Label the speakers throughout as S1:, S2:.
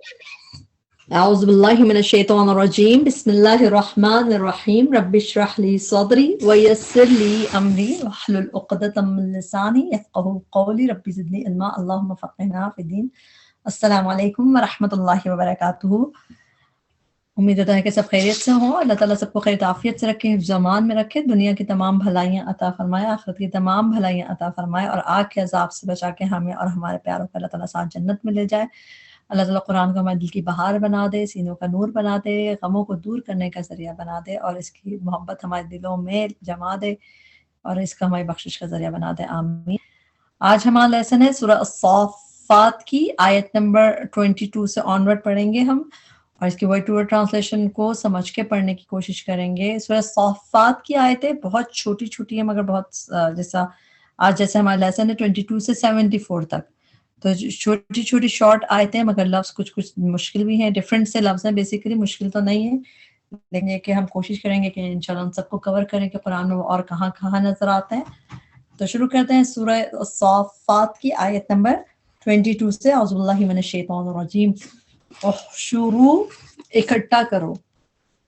S1: أعوذ بالله من الشيطان الرجيم بسم الله الرحمن الرحيم رب اشرح لي صدري ويسر لي أمري واحلل عقدة من لساني يفقهوا قولي رب زدني علما اللهم فقهنا في الدين السلام علیکم ورحمۃ اللہ وبرکاتہ۔ امید ہوتا ہے کہ سب خیریت سے ہوں، اللہ تعالیٰ سب کو خیر عافیت سے رکھے، حفظ و امان میں رکھے، دنیا کی تمام بھلائیاں عطا فرمائے، آخرت کی تمام بھلائیاں عطا فرمائے اور آگ کے عذاب سے بچا کے ہمیں اور ہمارے پیاروں کو اللہ تعالیٰ ساتھ جنت میں لے جائے۔ اللہ تعالیٰ قرآن کو ہمارے دل کی بہار بنا دے، سینوں کا نور بنا دے، غموں کو دور کرنے کا ذریعہ بنا دے اور اس کی محبت ہمارے دلوں میں جما دے اور اس کا ہماری بخشش کا ذریعہ بنا دے، آمین۔ آج ہمارا لیسن ہے سورہ الصافات کی آیت نمبر 22 سے آنورڈ پڑھیں گے ہم، اور اس کی ورڈ ٹو ورڈ ٹرانسلیشن کو سمجھ کے پڑھنے کی کوشش کریں گے۔ سورہ الصافات کی آیتیں بہت چھوٹی چھوٹی ہیں مگر بہت جیسے ہمارا لیسن ہے 22 سے 74 تک، تو چھوٹی چھوٹی شارٹ آیتیں مگر لفظ کچھ مشکل بھی ہیں، ڈفرینٹ سے لفظ ہیں، بیسیکلی مشکل تو نہیں ہے لیکن یہ کہ ہم کوشش کریں گے کہ انشاءاللہ ان سب کو کور کریں کہ قرآن میں اور کہاں کہاں نظر آتے ہیں۔ تو شروع کرتے ہیں سورہ الصافات کی آیت نمبر 22 سے۔ اعوذ باللہ من الشیطان الرجیم۔ احشروا اکٹھا کرو۔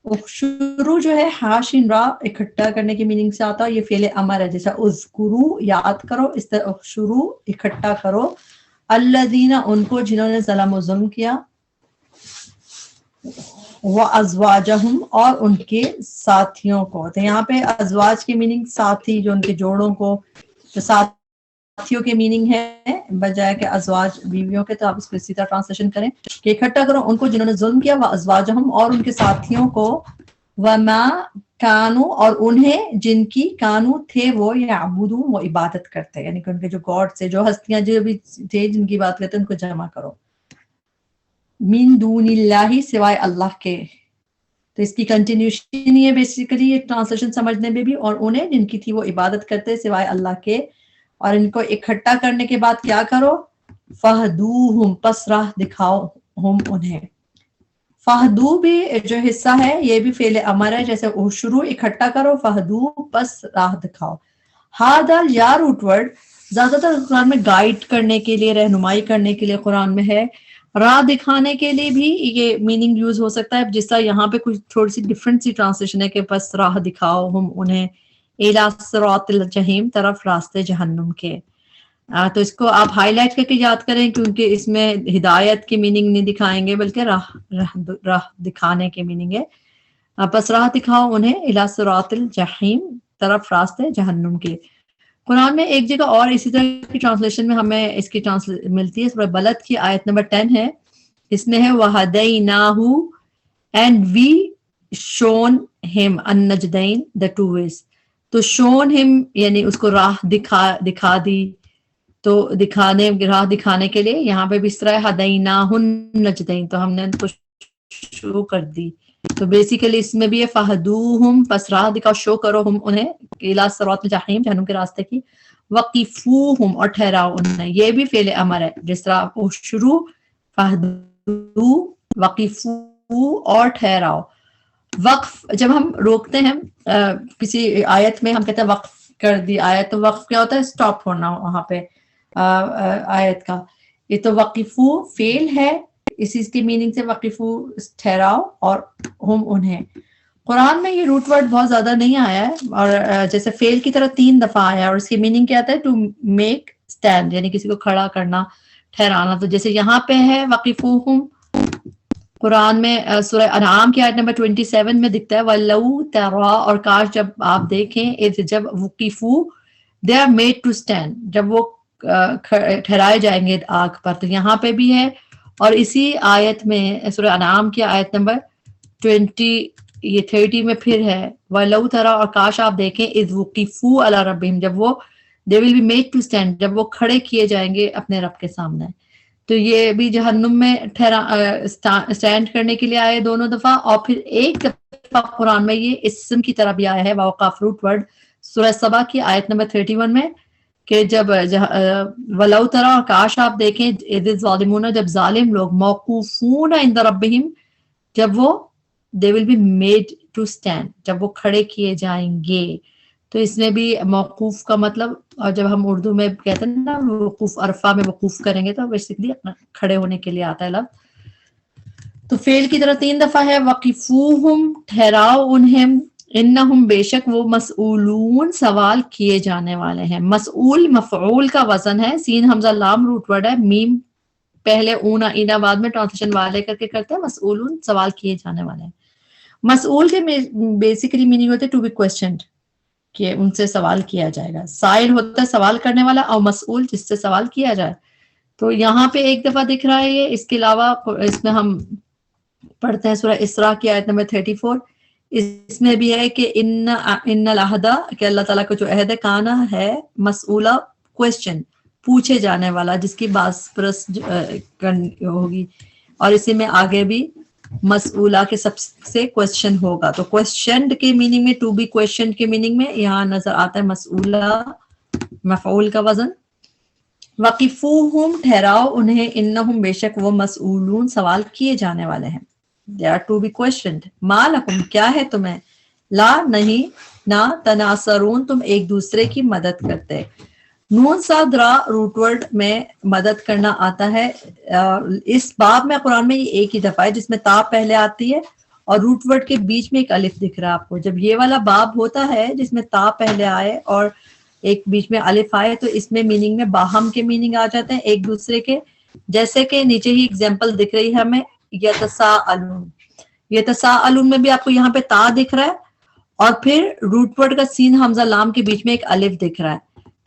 S1: احشروا جو ہے حاشین را اکٹھا کرنے کی میننگ سے آتا ہے، یہ فعل امر ہے، جیسا اذکروا یاد کرو، اس طرح احشروا اکٹھا کرو، الذین ان کو جنہوں نے ظلم و ظلم کیا، وازواجہم اور ان کے ساتھیوں کو۔ تو یہاں پہ ازواج کی میننگ ساتھی، جو ان کے جوڑوں کو، جو ساتھیوں کی میننگ ہے بجائے کہ ازواج بیویوں کے، تو آپ اس کو اسی طرح ٹرانسلیشن کریں کہ اکٹھا کرو ان کو جنہوں نے ظلم کیا، وازواجہم اور ان کے ساتھیوں کو، وما کانو اور انہیں جن کی کانو تھے وہ یعبدون وہ عبادت کرتے، یعنی کہ ان کے جو گاڈ سے، جو ہستیاں جو بھی تھے جن کی بات کرتے ہیں، ان کو جمع کرو، من دون اللہ سوائے اللہ کے۔ تو اس کی کنٹینیوشن یہ بیسیکلی یہ ٹرانسلیشن سمجھنے میں بھی، اور انہیں جن کی تھی وہ عبادت کرتے سوائے اللہ کے، اور ان کو اکٹھا کرنے کے بعد کیا کرو، فہدوہم پس راہ دکھاؤ ہم انہیں۔ فہدو بھی جو حصہ ہے یہ بھی فعل امر ہے، جیسے احشروا اکٹھا کرو، فہدو پس راہ دکھاؤ۔ ہادا یا روٹ ورڈ زیادہ تر قرآن میں گائیڈ کرنے کے لیے، رہنمائی کرنے کے لیے قرآن میں ہے، راہ دکھانے کے لیے بھی یہ میننگ یوز ہو سکتا ہے، جس طرح یہاں پہ کچھ تھوڑی سی ڈفرینٹ سی ٹرانسلیشن ہے کہ بس راہ دکھاؤ ہم انہیں الی صراط الجحیم طرف راستے جہنم کے۔ تو اس کو آپ ہائی لائٹ کر کے یاد کریں، کیونکہ اس میں ہدایت کی میننگ نہیں دکھائیں گے بلکہ راہ دکھانے کی میننگ ہے۔ پس راہ دکھاؤ انہیں الی صراط الجحیم طرف راستے جہنم کے۔ قرآن میں ایک جگہ اور اسی طرح کی ٹرانسلیشن میں ہمیں اس کی ملتی ہے، سورہ بلد کی آیت نمبر 10 ہے، اس میں ہے وَهَدَيْنَاهُ and we shown him النجدین the two ways۔ تو shown him یعنی اس کو راہ دکھا دی، تو راہ دکھانے کے لیے یہاں پہ بھی اس طرح ہدیناہ النجدین، تو ہم نے ان کو شروع کر دی، تو بیسیکلی اس میں بھی ہے فہدوہم پس راہ دکھاؤ، شو کرو ہم انہیں الی صراط الجحیم جہنم کے راستے کی، وقفوہم اور ٹھہراؤ انہیں، یہ بھی فعل امر ہے، جس طرح احشروا فہدو وقفو اور ٹھہراؤ۔ وقف جب ہم روکتے ہیں کسی آیت میں، ہم کہتے ہیں وقف کر دی آیت، تو وقف کیا ہوتا ہے، سٹاپ ہونا وہاں پہ آیت کا۔ یہ تو وقفو فعل ہے، اسی کی میننگ سے وقفو ٹھہراؤ، اور ہم انہیں۔ قرآن میں یہ روٹ ورڈ بہت زیادہ نہیں آیا ہے، اور جیسے فعل کی طرح 3 دفعہ آیا ہے، اور اس کی میننگ کیا آتا ہے، ٹو میک اسٹینڈ، یعنی کسی کو کھڑا کرنا، ٹھہرانا۔ تو جیسے یہاں پہ ہے وقفوہم، قرآن میں سورہ انعام کی آیت نمبر 27 میں دکھتا ہے وَلَوْ تَرَىٰ اور کاش جب آپ دیکھیں، جب وقفو they are made to stand، جب وہ ٹھہرائے جائیں گے آگ پر، تو یہاں پہ بھی ہے، اور اسی آیت میں سورہ انعام کی آیت نمبر 30 میں پھر ہے وَلَوْ تَرَىٰ اور کاش آپ دیکھیں اِذْ وُقِفُوا عَلَىٰ رَبِّهِمْ جب وہ they will be made to stand جب وہ کھڑے کیے جائیں گے اپنے رب کے سامنے۔ تو یہ بھی جہنم میں اسٹینڈ کرنے کے لیے آئے دونوں دفعہ، اور پھر ایک دفعہ قرآن میں یہ اسم کی طرح بھی آیا ہے ووقف روٹ ورڈ سورہ سبا کی آیت نمبر 31 میں، کہ جب ولو ترى کاش آپ دیکھیں اذ الظالمون جب ظالم لوگ موقوفون عند ربهم جب وہ they will be made to stand جب وہ کھڑے کیے جائیں گے۔ تو اس میں بھی موقوف کا مطلب، اور جب ہم اردو میں کہتے ہیں نا وقوف عرفہ میں وقوف کریں گے، تو بیسیکلی کھڑے ہونے کے لیے آتا ہے لفظ۔ تو فعل کی طرح 3 دفعہ ہے وقفوہم ٹھہراؤ انہیں انہم بے شک وہ مسئولون سوال کیے جانے والے ہیں. مسئول مفعول کا وزن ہے، سین حمزہ لام روٹ ورڈ ہے، میم پہلے اونا اینا بعد میں ٹرانسلیشن والے کر کے کرتے ہیں. مسئولون سوال کیے جانے والے ہیں. مسئول کے بیسیکلی میننگ ہوتے ٹو بی کوسچنڈ، کہ ان سے سوال کیا جائے گا. سائل ہوتا ہے سوال کرنے والا، اور مسئول جس سے سوال کیا جائے. تو یہاں پہ ایک دفعہ دکھ رہا ہے یہ. اس کے علاوہ اس میں ہم پڑھتے ہیں سورہ اسراء کی آیت نمبر 34. اس میں بھی ہے کہ ان العہدہ، کہ اللہ تعالیٰ کا جو عہد ہے، کانا ہے مسئولہ کوسچن، پوچھے جانے والا، جس کی باس پرس ہوگی. اور اسی میں آگے بھی مسئولہ کے سب سے کوسچن ہوگا. تو کوسچنڈ کے میننگ میں، ٹو بی کوسچنڈ کے میننگ میں یہاں نظر آتا ہے مسئولہ مفعول کا وزن. وقفوہم ٹھہراؤ انہیں انہم بے شک وہ مسئولون سوال کیے جانے والے ہیں. They are to be questioned. ما لکم کیا ہے تمہیں، لا نہیں، نہ تناصرون تم ایک دوسرے کی مدد کرتے. نون صاد را روٹ ورڈ میں مدد کرنا آتا ہے. اس باب میں قرآن میں یہ ایک ہی دفعہ ہے جس میں تا پہلے آتی ہے اور روٹ ورڈ کے بیچ میں ایک الف دکھ رہا ہے آپ کو. جب یہ والا باب ہوتا ہے جس میں تا پہلے آئے اور ایک بیچ میں الف آئے تو اس میں میننگ میں باہم کے میننگ آ جاتے ہیں ایک دوسرے کے. جیسے کہ نیچے ہی اگزامپل دکھ رہی ہے ہمیں، یتساءلون. یتساءلون میں بھی آپ کو یہاں پہ تا دکھ رہا ہے اور پھر روٹ ورڈ کا سین حمزہ لام کے بیچ میں ایک الف دکھ رہا ہے.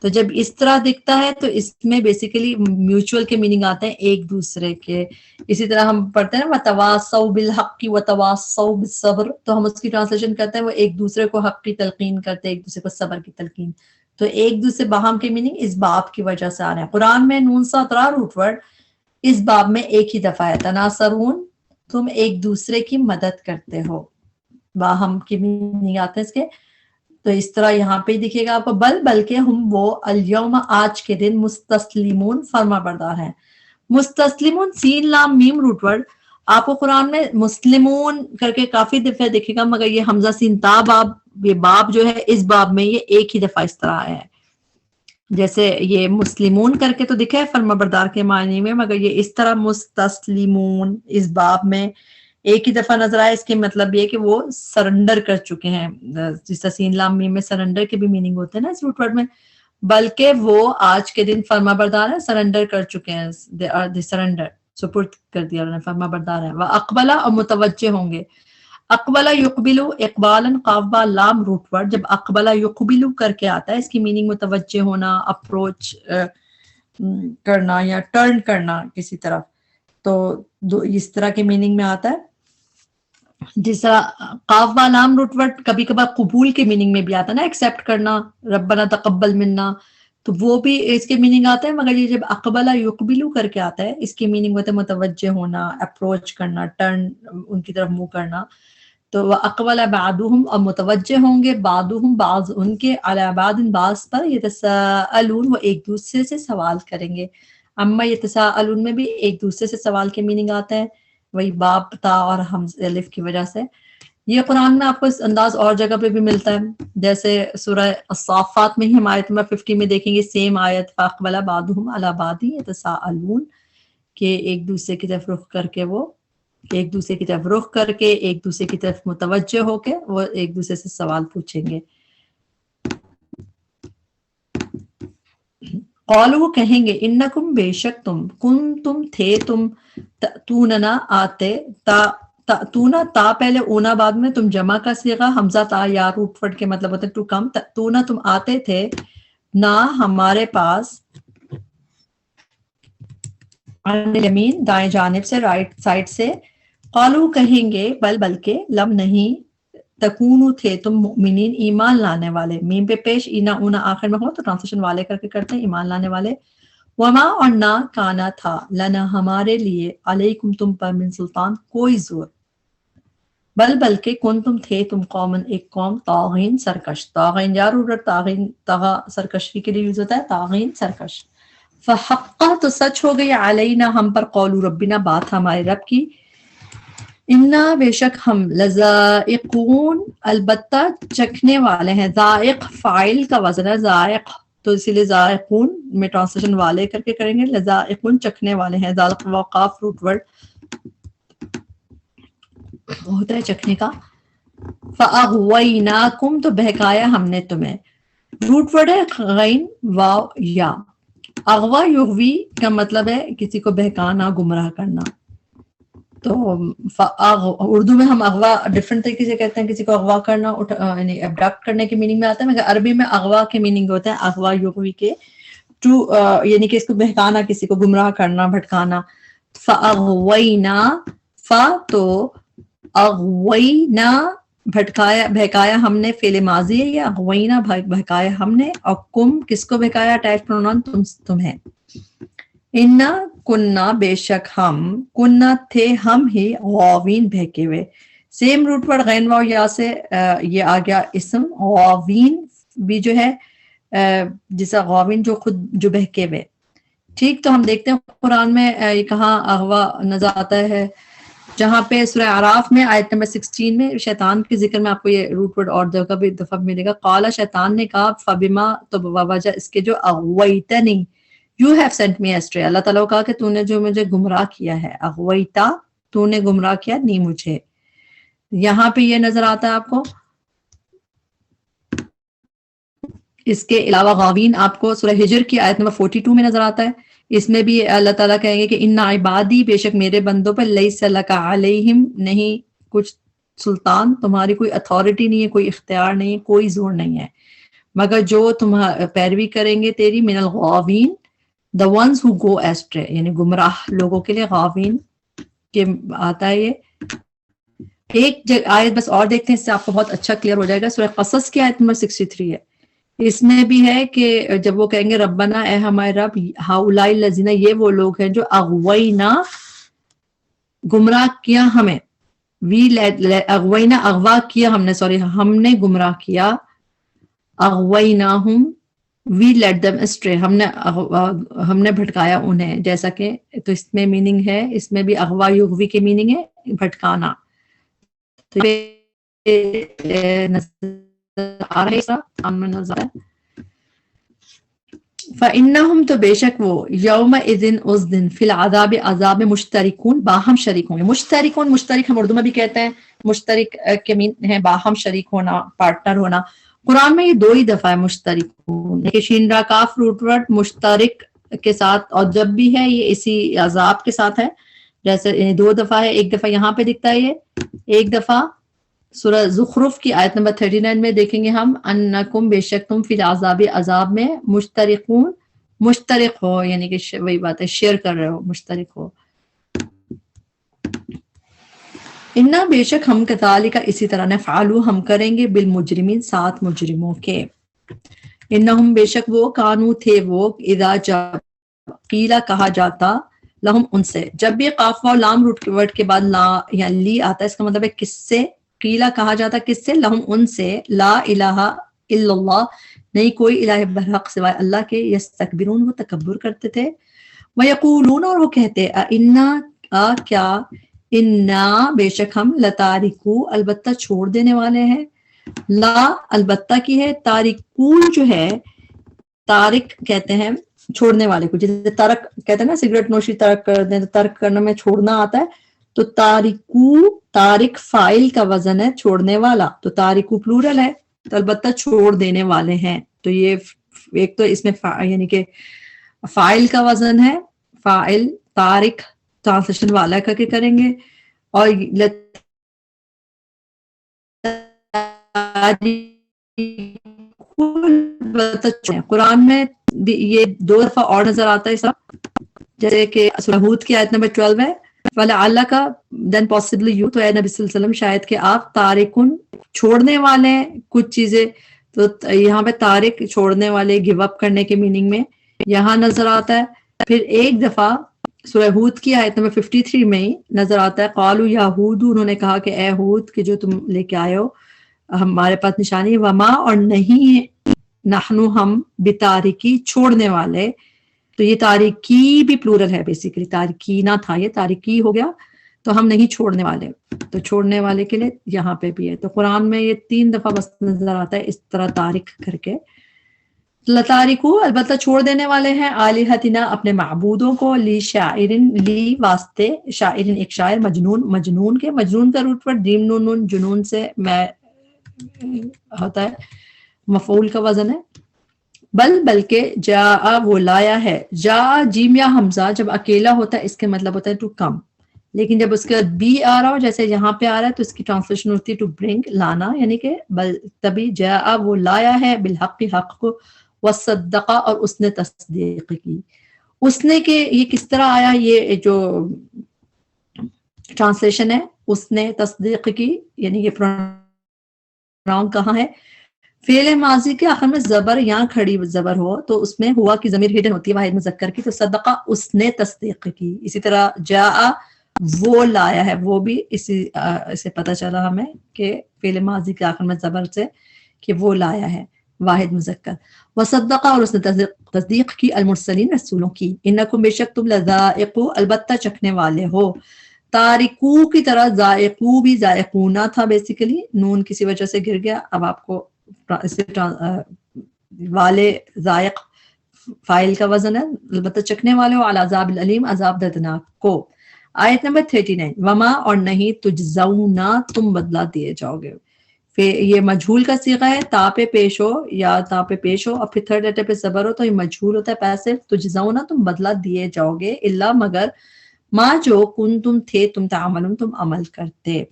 S1: تو جب اس طرح دکھتا ہے تو اس میں بیسیکلی میوچول کے میننگ آتے ہیں ایک دوسرے کے. اسی طرح ہم پڑھتے ہیں نا وَتَوَاصَوْا بِالْحَقِّ وَتَوَاصَوْا بِالصَّبْرِ، تو ہم اس کی ٹرانسلیشن کرتے ہیں وہ ایک دوسرے کو حق کی تلقین کرتے ہیں، ایک دوسرے کو صبر کی تلقین. تو ایک دوسرے باہم کے میننگ اس باب کی وجہ سے آ رہے ہیں. قرآن میں نون صاد را روٹ ورڈ اس باب میں ایک ہی دفعہ ہے. تناصرون تم ایک دوسرے کی مدد کرتے ہو، باہم کی میننگ آتے ہیں اس کے. تو اس طرح یہاں پہ دکھے گا آپ کو بلکہ ہم وہ الیوم آج کے دن مستسلمون فرما بردار ہیں. مستسلمون سین لام میم روٹ ورڈ آپ کو قرآن میں مسلمون کر کے کافی دفعہ دکھے گا، مگر یہ حمزہ سین تا باب، یہ باب جو ہے اس باب میں یہ ایک ہی دفعہ اس طرح آیا ہے. جیسے یہ مسلمون کر کے تو دکھا ہے فرما بردار کے معنی میں، مگر یہ اس طرح مستسلمون اس باب میں ایک ہی دفعہ نظر آیا. اس کے مطلب یہ کہ وہ سرنڈر کر چکے ہیں. جس طرح سین لام میم میں سرنڈر کے بھی میننگ ہوتے ہیں نا اس روٹ ورڈ میں. بلکہ وہ آج کے دن فرما بردار ہیں، سرنڈر کر چکے ہیں. دے سرنڈر، سپرد کر دیا انہوں نے، فرما بردار ہیں. وَأَقْبَلَ اور متوجہ ہوں گے. اقبلہ یقبلو اقبالاً قاف با لام روٹ ورڈ جب اقبلہ یقبلو کر کے آتا ہے اس کی میننگ متوجہ ہونا، اپروچ کرنا یا ٹرن کرنا کسی طرف. تو اس طرح کے میننگ میں آتا ہے. جس طرح قاف با لام روٹ ورڈ کبھی کبھار قبول کے میننگ میں بھی آتا ہے نا، ایکسیپٹ کرنا، ربنا تقبل منا، تو وہ بھی اس کے میننگ آتا ہے. مگر یہ جب اقبلہ یقبلو کر کے آتا ہے اس کی میننگ ہوتا ہے متوجہ ہونا، اپروچ کرنا، ٹرن ان کی طرف منہ کرنا. تو اقبل بعضهم اور متوجہ ہوں گے بعضهم بعض ان کے علی بعض بعض پر یتساءلون وہ ایک دوسرے سے سوال کریں گے. اما یتساءلون میں بھی ایک دوسرے سے سوال کے میننگ آتا ہے، وہی باب تا اور حمزہ الف کی وجہ سے. یہ قرآن میں آپ کو اس انداز اور جگہ پہ بھی ملتا ہے، جیسے سورہ الصافات میں ہی ہم آیت نمبر 50 میں دیکھیں گے سیم آیت فاقبل بعضهم علی بعض یتساءلون، کہ ایک دوسرے کی طرف رخ کر کے وہ ایک دوسرے کی طرف رخ کر کے ایک دوسرے کی طرف متوجہ ہو کے وہ ایک دوسرے سے سوال پوچھیں گے. قالوا کہیں گے انکم بے شک تم کنتم تھے تم تأتوننا آتے تأتونا تا پہلے اونا بعد میں تم جمع کا صیغہ حمزہ تا یا روٹ ورڈ کے مطلب ہوتے ٹو کم. تأتونا تم آتے تھے نہ ہمارے پاس عن الیمین دائیں جانب سے، رائٹ سائڈ سے. قالو کہیں گے بلکہ لم نہیں تکونو تھے تم مؤمنین ایمان لانے والے. میم پہ پیش اینا اونا آخر میں ہو تو ٹرانسلیشن والے کر کے کرتے ہیں ایمان لانے والے. وما اور نہ کانا تھا لنا ہمارے لیے علیکم تم پر من سلطان کوئی زور. بلکہ کن تم تھے تم قومن ایک قوم طاغین سرکش. طاغین یار طاغین طغا سرکشی کے لیے یوز ہوتا ہے، طاغین سرکش. فحقا تو سچ ہو گئی علینا ہم پر قول ربنا بات ہمارے رب کی. انا بے شک ہم لذائقون البتہ چکھنے والے ہیں. ذائق فاعل کا وزن ہے ذائق، تو اسی لیے ذائقون میں ٹرانسلیشن والے کر کے کریں گے. لذائقون چکھنے والے ہیں. ذالق وقاف روٹ ورڈ ہوتا ہے چکھنے کا. فَأَغْوَيْنَاكُمْ تو بہکایا ہم نے تمہیں. روٹ ورڈ ہے غین واو یا. اغوا یغوی کا مطلب ہے کسی کو بہکانا گمراہ کرنا. تو اردو میں ہم اغوا ڈفرنٹ طریقے سے کہتے ہیں. کسی کو اغوا کرنا یعنی ابڈکٹ کرنے کے میننگ میں آتا ہے, مگر عربی میں اغوا کے میننگ ہوتا ہے اغوا یغوی کے ٹو یعنی کہ اس کو بہکانا, کسی کو گمراہ کرنا, بھٹکانا. فَأَغْوَيْنَا فا تو اغوینا بھٹکایا بہکایا ہم نے, فعل ماضی ہے, یا اغوینا بہکایا ہم نے, اور کم کس کو بہکایا اٹیچ پروناؤن تمہیں. انا کننا بے شک ہم, کننا تھے ہم ہی, غاوین بہکے ہوئے. سیم روٹ ورڈ غین واو یا سے یہ آ گیا اسم. غاوین بھی جو ہے جیسا غاوین جو خود جو بہکے ہوئے. ٹھیک, تو ہم دیکھتے ہیں قرآن میں یہ کہاں اغوا نظر آتا ہے. جہاں پہ سورہ اعراف میں آیت نمبر 16 میں شیطان کے ذکر میں آپ کو یہ روٹ ورڈ اور جگہ بھی دفعہ ملے گا. قال شیطان نے کہا فبما تو وجہ اس کے جو اغویتنی یو ہیو سینٹ می ایسٹرے, اللہ تعالیٰ کو کہا کہ تو نے جو مجھے گمراہ کیا ہے. اغویتا تو نے گمراہ کیا نہیں مجھے. یہاں پہ یہ نظر آتا ہے آپ کو. اس کے علاوہ غاوین آپ کو سورہ ہجر کی آیت نمبر 42 میں نظر آتا ہے. اس میں بھی اللہ تعالیٰ کہیں گے کہ ان عبادی بے شک میرے بندوں پر لیس لک علیہم نہیں کچھ سلطان, تمہاری کوئی اتھارٹی نہیں ہے, کوئی اختیار نہیں ہے, کوئی زور نہیں ہے, مگر جو تم پیروی کریں گے تیری من الغاوین the ones who go astray یعنی گمراہ لوگوں کے لیے غاوین کے آتا ہے. یہ ایک آیت بس اور دیکھتے ہیں, اس سے آپ کو بہت اچھا کلیئر ہو جائے گا. سورہ قصص کی آیت نمبر 63 ہے. اس میں بھی ہے کہ جب وہ کہیں گے ربنا اے ہمارے رب, ہؤلاء الذین یہ وہ لوگ ہیں جو اغوینا گمراہ کیا ہمیں, اغوینا اغوا کیا ہم نے, سوری ہم نے گمراہ کیا. اغویناہم وی لیٹ دم اسٹرے ہم نے بھٹکایا انہیں. جیسا کہ تو اس میں میننگ ہے, اس میں بھی اغوا یغوی کے میننگ ہے بھٹکانا. فَإِنَّهُمْ تو بے شک وہ یومئذ اس دن فی العذاب عذاب میں مشترکون باہم شریک ہوں گے. مشترکون مشترک ہم اردو میں بھی کہتے ہیں, مشترک کے مین ہے باہم شریک ہونا, پارٹنر ہونا. قرآن میں یہ 2 ہی دفعہ ہے مشترکون, کہ شین را کاف روٹ ورڈ مشترک کے ساتھ, اور جب بھی ہے یہ اسی عذاب کے ساتھ ہے. جیسے 2 دفعہ ہے, ایک دفعہ یہاں پہ دکھتا ہے, یہ ایک دفعہ سورہ زخرف کی آیت نمبر 39 میں دیکھیں گے ہم, انکم بے شک تم فی العذاب عذاب میں مشترکون مشترک ہو, یعنی کہ وہی بات ہے شیئر کر رہے ہو, مشترک ہو. انا بے شک ہم کذالک اسی طرح نفعلوا ہم کریں گے بالمجرمین ساتھ مجرموں کے. انہم بے شک وہ کانو تھے وہ اذا جب قیلا کہا جاتا لہم ان سے, جب بھی قاف و لام روٹ ورڈ کے بعد لا یا لی آتا ہے اس کا مطلب ہے کس سے, قیلا کہا جاتا کس سے, لہم ان سے, لا الہ الا اللہ نہیں کوئی الہ برحق سوائے اللہ کے, یستکبرون وہ تکبر کرتے تھے, ویقولون اور وہ کہتے انا کیا, انا بے شک ہم لتارکو البتہ چھوڑ دینے والے ہیں, لا البتہ کی ہے, تارکو جو ہے تارک کہتے ہیں چھوڑنے والے کو, جیسے ترک کہتے ہیں نا سگریٹ نوشی ترک کر دیں, ترک کرنے میں چھوڑنا آتا ہے. تو تارکو تارک فائل کا وزن ہے چھوڑنے والا, تو تارکو پلورل ہے, تو البتہ چھوڑ دینے والے ہیں. تو یہ ایک تو اس میں یعنی کہ فائل کا وزن ہے, فائل تارک ٹرانسلیشن والا کر کے کریں گے, اور قرآن میں یہ 2 دفعہ اور نظر آتا ہے, جیسے کہ سورہ ہود کی آیت نمبر 12 ہے, وَلَعَلَّكَ then possibly you, تو اے نبی صلی اللہ علیہ وسلم شاید کہ آپ تارکن چھوڑنے والے ہیں کچھ چیزیں. تو یہاں پہ تارک چھوڑنے والے, گیو اپ کرنے کے میننگ میں یہاں نظر آتا ہے. پھر ایک دفعہ سورہ ہود کی آیت نمبر 53 میں ہی نظر آتا ہے, قالوا یا ہود, انہوں نے کہا کہ اے ہود کہ جو تم لے کے آئے ہو ہمارے پاس نشانی, وما اور نہیں نحنو ہم بتارکی چھوڑنے والے. تو یہ تارکی بھی پلورل ہے, بیسیکلی تارکی نہ تھا, یہ تارکی ہو گیا, تو ہم نہیں چھوڑنے والے, تو چھوڑنے والے کے لیے یہاں پہ بھی ہے. تو قرآن میں یہ 3 دفعہ بس نظر آتا ہے اس طرح تارک کر کے. لتارکو البتہ چھوڑ دینے والے ہیں آلہتنا اپنے معبودوں کو لی شاعرن لی واسطے شاعرن ایک شاعر مجنون کے مجنون کا روٹ ورڈ جیم نون نون جنون سے میں ہوتا ہے مفعول کا وزن ہے بلکہ جا وہ لایا ہے جا جیم یا حمزہ جب اکیلا ہوتا ہے اس کے مطلب ہوتا ہے ٹو کم لیکن جب اس کے بعد بی آ رہا ہو جیسے یہاں پہ آ رہا ہے تو اس کی ٹرانسلیشن ہوتی ہے ٹو برنگ لانا یعنی کہ بل تبھی جا وہ لایا ہے بالحق حق کو وصدقہ اور اس نے تصدیق کی اس نے کہ یہ کس طرح آیا یہ جو ٹرانسلیشن ہے اس نے تصدیق کی یعنی یہ پروناؤن کہاں ہے فعل ماضی کے آخر میں زبر یا کھڑی زبر ہو تو اس میں ہوا کی ضمیر ہڈن ہوتی ہے واحد مذکر کی تو صدقہ اس نے تصدیق کی اسی طرح جا وہ لایا ہے وہ بھی اسے پتہ چلا ہمیں کہ فعل ماضی کے آخر میں زبر سے کہ وہ لایا ہے واحد مذکر وصدقہ اور اس نے تصدیق کی المرسلین رسولوں کی انکم بے شک تم لذائقو البتہ چکھنے والے ہو تارکو کی طرح ذائقو بھی ذائقونا تھا بیسیکلی نون کسی وجہ سے گر گیا اب آپ کو والے ذائق فائل کا وزن ہے البتہ چکھنے والے ہو علی عذاب العلیم عذاب دردناک کو آیت نمبر 39 وما اور نہیں تجزونا تم بدلہ دیے جاؤ گے یہ مجھول کا صیغہ ہے تا پہ پیش ہو یا تا پہ پیش ہو اور پھر تھرڈ لیٹر پہ زبر ہو تو یہ مجھول ہوتا ہے پیسو تجزونا تم بدلہ دیے جاؤ گے الا مگر ما جو کن تم تھے تم تعملون تم عمل کرتے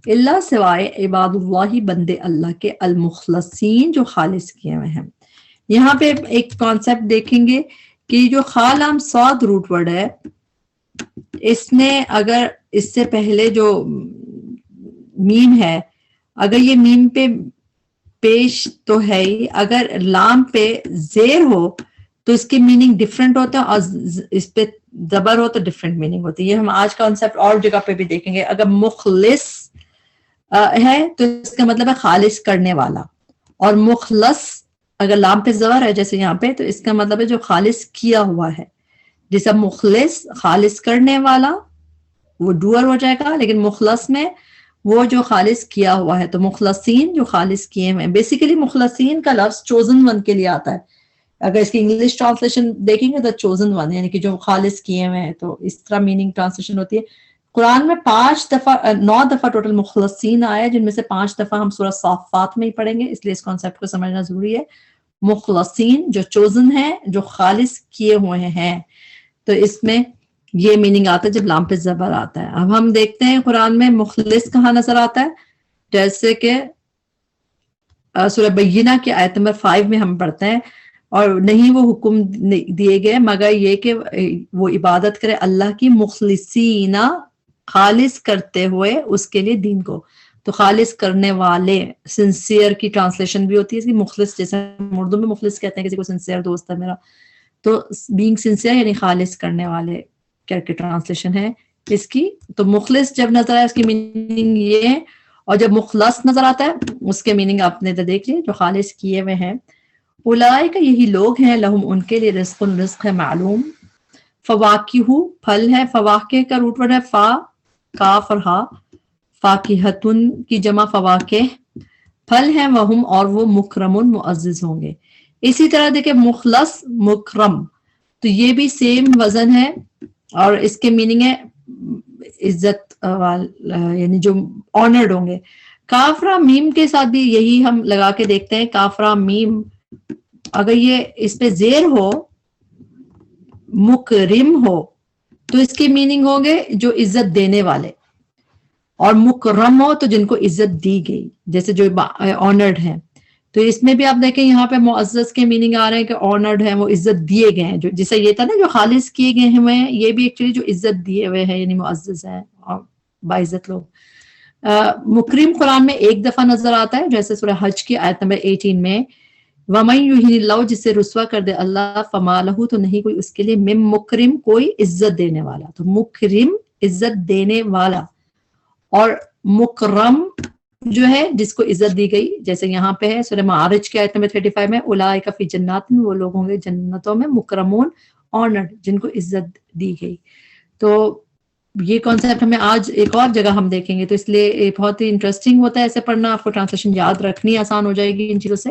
S1: اللہ سوائے عباد اللہ بندے اللہ کے المخلصین جو خالص کیے ہوئے ہیں یہاں پہ ایک کانسیپٹ دیکھیں گے کہ جو خالام صاد روٹ ورڈ ہے اس میں اگر اس سے پہلے جو میم ہے اگر یہ میم پہ پیش تو ہے ہی اگر لام پہ زیر ہو تو اس کی میننگ ڈفرینٹ ہوتا ہے اور اس پہ زبر ہو تو ڈفرینٹ میننگ ہوتی ہے یہ ہم آج کانسیپٹ اور جگہ پہ بھی دیکھیں گے اگر مخلص ہے تو اس کا مطلب ہے خالص کرنے والا اور مخلص اگر لام پہ زبر ہے جیسے یہاں پہ تو اس کا مطلب ہے جو خالص کیا ہوا ہے جیسا مخلص خالص کرنے والا وہ ڈوئر ہو جائے گا لیکن مخلص میں وہ جو خالص کیا ہوا ہے تو مخلصین جو خالص کیے ہوئے ہیں بیسیکلی مخلصین کا لفظ چوزن ون کے لیے آتا ہے اگر اس کی انگلش ٹرانسلیشن دیکھیں گے تو چوزن ون یعنی کہ جو خالص کیے ہوئے ہیں تو اس طرح میننگ ٹرانسلیشن ہوتی ہے قرآن میں 9 دفعہ ٹوٹل مخلصین آیا جن میں سے 5 دفعہ ہم سورہ صافات میں ہی پڑھیں گے اس لیے اس کانسیپٹ کو سمجھنا ضروری ہے مخلصین جو چوزن ہیں جو خالص کیے ہوئے ہیں تو اس میں یہ میننگ آتا ہے جب لام پہ زبر آتا ہے اب ہم دیکھتے ہیں قرآن میں مخلص کہاں نظر آتا ہے جیسے کہ سورہ بینہ کی آیت نمبر 5 میں ہم پڑھتے ہیں اور نہیں وہ حکم دیے گئے مگر یہ کہ وہ عبادت کرے اللہ کی مخلصین خالص کرتے ہوئے اس کے لیے دین کو تو خالص کرنے والے سنسیئر کی ٹرانسلیشن بھی ہوتی ہے اس کی مخلص جیسے اردو میں مخلص کہتے ہیں کسی کو سنسیئر دوست ہے میرا تو بینگ سنسیئر یعنی خالص کرنے والے کر کے ٹرانسلیشن ہے اس کی تو مخلص جب نظر آئے اس کی میننگ یہ ہے اور جب مخلص نظر آتا ہے اس کے میننگ آپ نے دیکھ لی جو خالص کیے ہوئے ہیں اولئک یہی لوگ ہیں لہم ان کے لیے رزق ہے معلوم فواکہ پھل ہے فواکہ کا روٹ ورڈ ہے فا کاف اور ہا فاکہتن کی جمع فواکہ پھل ہیں وہم اور وہ مکرمن معزز ہوں گے اسی طرح دیکھیں مخلص مکرم تو یہ بھی سیم وزن ہے اور اس کے میننگ ہے عزت یعنی جو آنرڈ ہوں گے کافرہ میم کے ساتھ بھی یہی ہم لگا کے دیکھتے ہیں کافرہ میم اگر یہ اس پہ زیر ہو مکرم ہو تو اس کی میننگ ہوں گے جو عزت دینے والے اور مکرم ہو تو جن کو عزت دی گئی جیسے جو آنرڈ ہیں تو اس میں بھی آپ دیکھیں یہاں پہ معزز کے میننگ آ رہے ہیں کہ آنرڈ ہیں وہ عزت دیے گئے ہیں جو جیسے یہ تھا نا جو خالص کیے گئے ہوئے ہیں یہ بھی ایکچولی جو عزت دیے ہوئے ہیں یعنی معزز ہیں اور باعزت لوگ مکرم قرآن میں ایک دفعہ نظر آتا ہے جیسے سورہ حج کی آیت نمبر 18 میں وَمَن يُهِنِ اللَّهُ جسے رسوا کر دے اللہ فما لہو تو نہیں کوئی اس کے لیے مم مکرم کوئی عزت دینے والا تو مکرم عزت دینے والا اور مکرم جو ہے جس کو عزت دی گئی جیسے یہاں پہ ہے سورہ معارج کی آیت نمبر 35 میں اولئک فی جنات وہ لوگ ہوں گے جنتوں میں مکرمون آنرڈ جن کو عزت دی گئی تو یہ کانسیپٹ ہمیں آج ایک اور جگہ ہم دیکھیں گے تو اس لیے بہت ہی انٹرسٹنگ ہوتا ہے ایسے پڑھنا آپ کو ٹرانسلیشن یاد رکھنی آسان ہو جائے گی ان چیزوں سے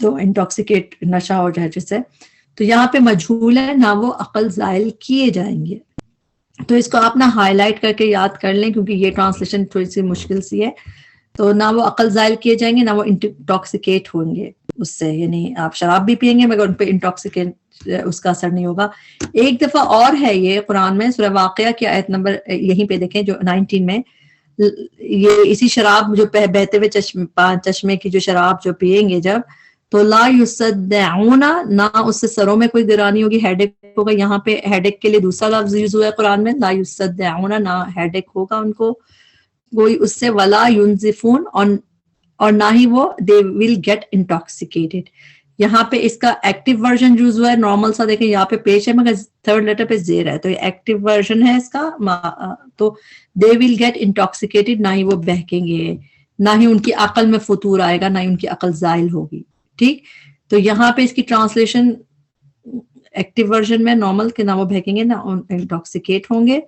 S1: تو انٹاکسیکیٹ نشہ ہو جائے جسے. تو یہاں پہ مجہول ہے، نہ وہ عقل زائل کیے جائیں گے. تو اس کو آپ نا ہائی لائٹ کر کے یاد کر لیں کیونکہ یہ ٹرانسلیشن تھوڑی سی مشکل سی ہے. تو نہ وہ عقل زائل کیے جائیں گے، نہ وہ انٹاکسیکیٹ ہوں گے اس سے، یعنی آپ شراب بھی پئیں گے مگر ان پہ انٹاکسیکیٹ اس کا اثر نہیں ہوگا. ایک دفعہ اور ہے یہ قرآن میں، سورہ واقعہ کی آیت نمبر یہیں پہ دیکھیں جو 19 میں، یہ اسی شراب جو بہتے ہوئے چشمے کی جو شراب جو پیئیں گے جب، تو لا یصدعون، نہ اس سے سروں میں کوئی گرانی ہوگی، ہیڈ ایک ہوگا. یہاں پہ ہیڈ ایک کے لیے دوسرا لفظ یوز ہوا ہے قرآن میں، لا یصدعون، نہ ہیڈ ایک ہوگا ان کو کوئی اس سے، ولا ینزفون، اور نہ ہی وہ دے ول گیٹ انٹاکسیکیٹڈ. یہاں پہ اس کا ایکٹیو ورژن یوز ہوا ہے، نارمل سا دیکھیں یہاں پہ پیش ہے مگر تھرڈ لیٹر پہ زیر ہے، تو یہ ایکٹیو ورژن ہے اس کا. تو دے ول گیٹ انٹاکسیکیٹڈ، نہ ہی وہ بہکیں گے، نہ ہی ان کی عقل میں فطور آئے گا، نہ ہی ان کی عقل زائل ہوگی. ٹھیک، تو یہاں پہ اس کی ٹرانسلیشن ایکٹیو ورژن میں نارمل کہ نہ وہ بہکیں گے نہ انٹاکسیکیٹ ہوں گے.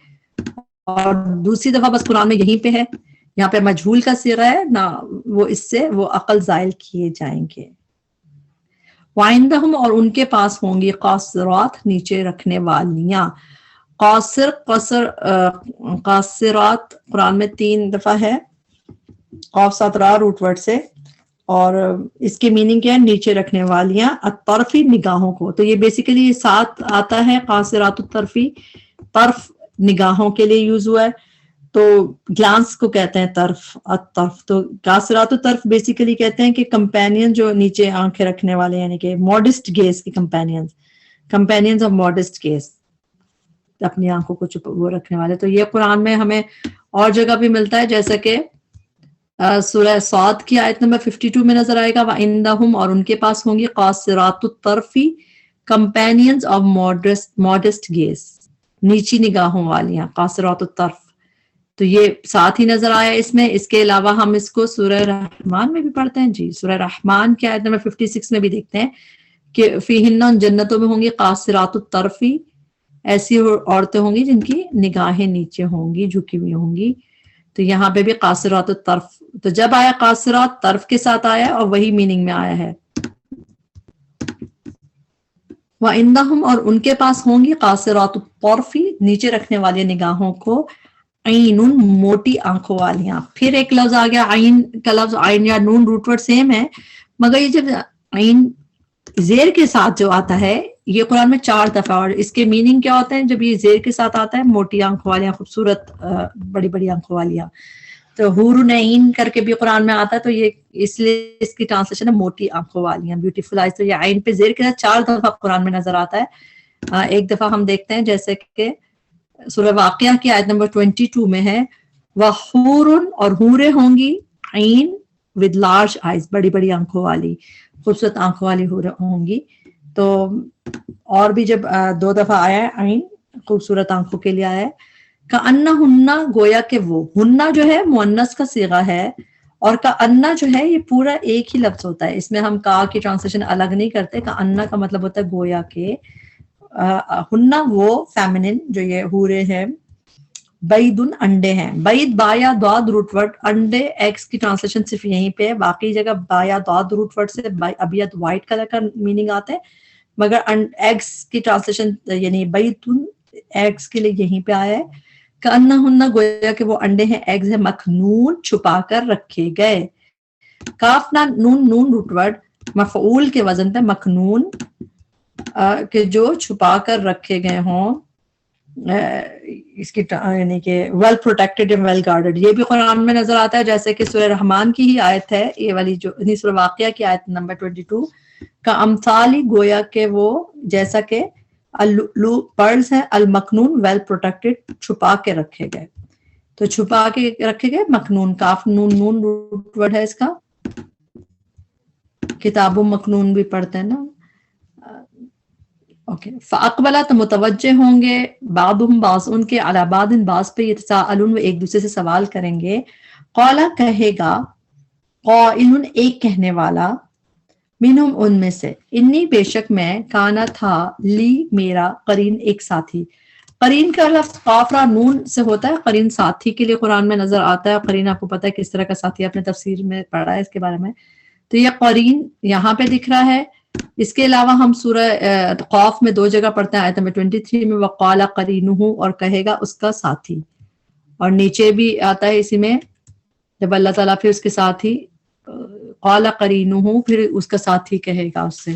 S1: اور دوسری دفعہ بس قرآن میں یہیں پہ ہے، یہاں پہ مجہول کا صیغہ ہے، نہ وہ اس سے وہ عقل زائل کیے جائیں گے. وعندہم، اور ان کے پاس ہوں گی، قاصرات، نیچے رکھنے والیاں. قاصرات قرآن میں 3 دفعہ ہے، قاف سات را روٹ ورڈ سے، اور اس کی میننگ کیا ہے؟ نیچے رکھنے والیاں، الطرفی، نگاہوں کو. تو یہ بیسیکلی ساتھ آتا ہے قاصرات الطرفی، طرف نگاہوں کے لیے یوز ہوا ہے. تو گلانس کو کہتے ہیں طرف، الطرف. تو قاصرات الطرف بیسیکلی کہتے ہیں کہ کمپینین جو نیچے آنکھیں رکھنے والے، یعنی کہ ماڈسٹ گیز کی کمپینینز آف ماڈسٹ گیز، اپنی آنکھوں کو وہ رکھنے والے. تو یہ قرآن میں ہمیں اور جگہ بھی ملتا ہے، جیسا کہ سورہ صاد کی آیت نمبر 52 میں نظر آئے گا، وَعِندَهُمْ، اور ان کے پاس ہوں گی، قاصرات الطرفی، کمپینینز آف ماڈسٹ گیز، نیچی نگاہوں والیاں، قاصرات الطرف. تو یہ ساتھ ہی نظر آیا اس میں. اس کے علاوہ ہم اس کو سورہ رحمان میں بھی پڑھتے ہیں. جی، سورہ رحمان کی آیت نمبر 56 میں بھی دیکھتے ہیں کہ فیہن، ان جنتوں میں ہوں گی، قاصرات الطرفی، ایسی عورتیں ہوں گی جن کی نگاہیں نیچے ہوں گی، جھکی ہوئی ہوں گی. تو یہاں پہ بھی قاصرات الطرف، تو جب آیا قاصرات طرف کے ساتھ آیا اور وہی میننگ میں آیا ہے. وَعِندَهُمْ، اور ان کے پاس ہوں گی، قاصرات الطرف، نیچے رکھنے والے نگاہوں کو، عین، موٹی آنکھوں والیاں. پھر ایک لفظ آ گیا عین کا لفظ، عین یا نون روٹ ورڈ سیم ہے مگر یہ جب عین زیر کے ساتھ جو آتا ہے یہ قرآن میں 4 دفعہ، اور اس کے میننگ کیا ہوتے ہیں جب یہ زیر کے ساتھ آتا ہے؟ موٹی آنکھوں والیاں، خوبصورت بڑی بڑی آنکھوں والیاں. تو حور عین کر کے بھی قرآن میں آتا ہے، تو یہ اس لیے اس کی ٹرانسلیشن ہے موٹی آنکھوں والیاں، بیوٹیفل آئز. تو یہ عین پہ زیر کے ساتھ 4 دفعہ قرآن میں نظر آتا ہے. ایک دفعہ ہم دیکھتے ہیں جیسے کہ سورہ واقعہ کی آیت نمبر 22 میں ہے، وَحُورٌ، اور حوریں ہوں گی، عین with large eyes، بڑی بڑی آنکھوں والی، خوبصورت آنکھوں والی حوریں ہوں گی. تو اور بھی جب 2 دفعہ آیا ہے عین خوبصورت آنکھوں کے لیے آیا ہے، کأنہن، گویا کہ وہ، ہنہ جو ہے مؤنث کا صیغہ ہے، اور کأنہ جو ہے یہ پورا ایک ہی لفظ ہوتا ہے. اس میں ہم کا کی ٹرانسلیشن الگ نہیں کرتے. کأنہ کا مطلب ہوتا ہے گویا کہ، ہنہ وہ فیمنن جو یہ حورے ہیں، بیدن، انڈے ہیں. بید با یا داد روٹ ورڈ، انڈے ایگز کی ٹرانسلیشن صرف یہیں پہ ہے، باقی جگہ با یا داد روٹ ورڈ سے ابیض وائٹ کلر کا میننگ آتا ہے، مگر ایگز کی ٹرانسلیشن یعنی بیدن ایگز کے لیے یہیں پہ آیا ہے. کأنہن، گویا کہ وہ انڈے ہیں، ایگز ہیں، مکھنون، چھپا کر رکھے گئے. کاف نا نون، نون روٹ ورڈ، مفعول کے وزن پہ، مکھنون، کہ جو چھپا کر رکھے گئے ہوں، اس کی یعنی کہ well protected and well guarded. یہ بھی قرآن میں نظر آتا ہے، جیسے کہ سورہ رحمان کی ہی آیت ہے یہ والی، جو سورہ واقعہ کی آیت نمبر 22، کا امثالی، گویا کہ وہ، جیسا کہ اللؤلؤ، پرلز ہیں، المکنون، ویل پروٹیکٹڈ، چھپا کے رکھے گئے. تو چھپا کے رکھے گئے، مکنون، کاف نون، نون روٹ ورڈ ہے اس کا. کتاب مکنون بھی پڑھتے ہیں نا. اوکے، فاقبلا، تو متوجہ ہوں گے، بعضهم، بعض ان کے، علی بعض، بعض پہ، یتساءلون، وہ ایک دوسرے سے سوال کریں گے. قالا، کہے گا، قائل، ایک کہنے والا، منہم، ان میں سے، انی، بے شک میں، کانا، تھا، لی، میرا، قرین، ایک ساتھی. قرین کا لفظ قاف را نون سے ہوتا ہے. قرین ساتھی کے لیے قرآن میں نظر آتا ہے. قرین آپ کو پتہ ہے کس طرح کا ساتھی، آپ نے تفسیر میں پڑھا ہے اس کے بارے میں. تو یہ قرین یہاں پہ دکھ رہا ہے. اس کے علاوہ ہم سورہ قاف میں 2 جگہ پڑھتے ہیں, آیت نمبر 23 میں وقال قرینہ, اور کہے گا اس کا ساتھی, اور نیچے بھی آتا ہے اسی میں جب اللہ تعالیٰ پھر اس کے ساتھی قال قرینہ, پھر اس کا ساتھی کہے گا اس سے.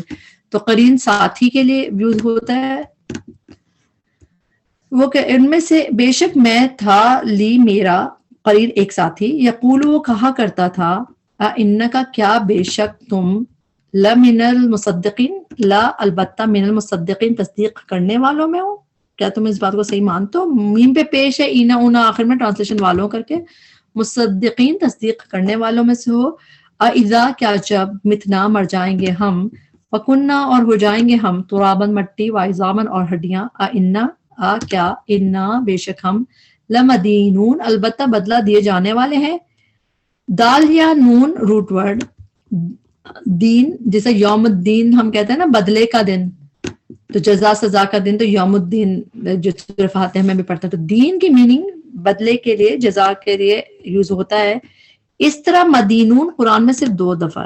S1: تو قرین ساتھی کے لیے یوز ہوتا ہے. وہ کہ ان میں سے بے شک میں تھا, لی میرا, قرین ایک ساتھی, یقول وہ کہا کرتا تھا, انکا کیا بے شک تم, لمن المصدقین, لا البتہ من المصدقین تصدیق کرنے والوں میں ہو, کیا تم اس بات کو صحیح مانتے ہو. میم پہ پیش ہے, اینا اونا آخر میں ٹرانسلیشن والوں کر کے, مصدقین تصدیق کرنے والوں میں سے ہو. اذا کیا جب, متنا مر جائیں گے ہم, وکننا اور ہو جائیں گے ہم, ترابن مٹی, وعظامن اور ہڈیاں, انا کیا, انا بے شک ہم, لمدینون البتہ بدلہ دیے جانے والے ہیں. دال یا نون روٹ ورڈ, دین جیسے یوم الدین ہم کہتے ہیں نا بدلے کا دن, تو جزا سزا کا دن, تو یوم الدین جو سورہ فاتحہ میں بھی پڑھتا ہے, تو دین کی میننگ بدلے کے لیے, جزا کے لیے یوز ہوتا ہے. اس طرح مدینون قرآن میں صرف 2 دفعہ,